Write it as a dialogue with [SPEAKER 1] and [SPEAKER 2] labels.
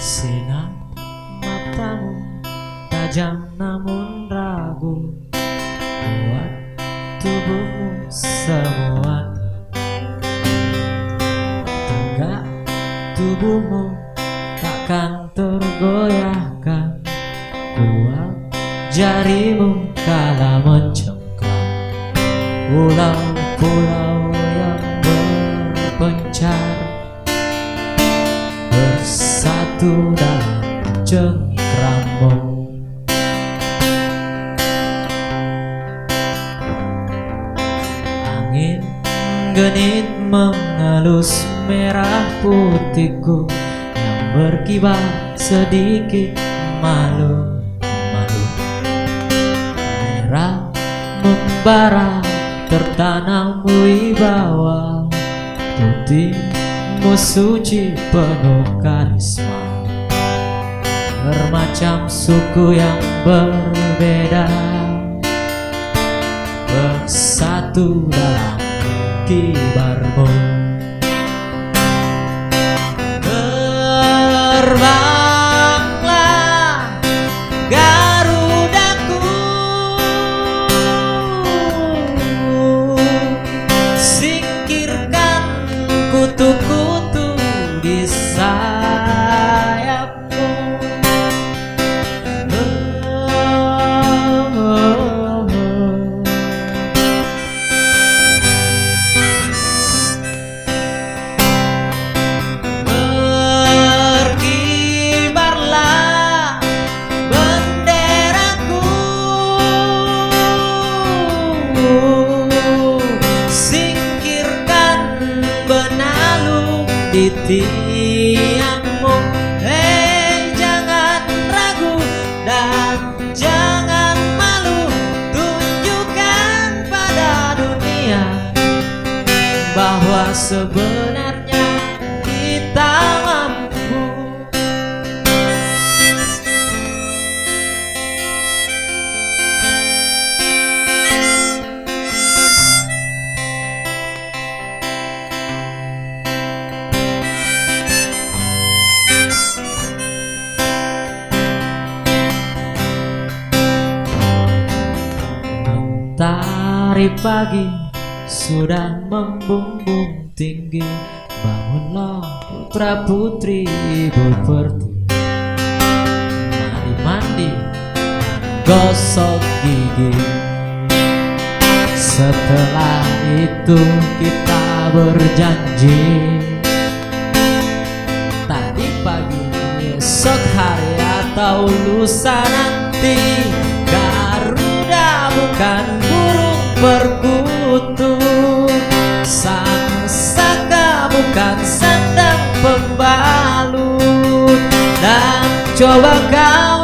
[SPEAKER 1] Sinar matamu tajam namun ragu, buat tubuhmu semua tegak, tubuhmu takkan tergoyahkan, kuat jarimu kala mencengkram pulau-pulau yang berpencar, bersatu dalam cengkrammu. Angin genit mengelus merah putihku yang berkibar sedikit malu-malu. Merah membara tertanam wibawa, putihmu suci penuh karisma. Bermacam suku yang berbeda bersatu dalam kibarmu. Terbanglah Garudaku, singkirkan kutu-kutu di sayapmu. Berkibarlah benderaku, singkirkan benalu di tiangmu. Hei, jangan ragu dan jangan malu, tunjukkan pada dunia bahwa sebenarnya kita mampu. Mentari pagi sudah membumbung tinggi, bangunlah putra putri ibu pertiwi. Mari mandi, gosok gigi, setelah itu kita berjanji. Tadi pagi, esok hari atau lusa nanti, Garuda bukan burung perkutut, sang saka bukan sandang pembalut. Dan coba kau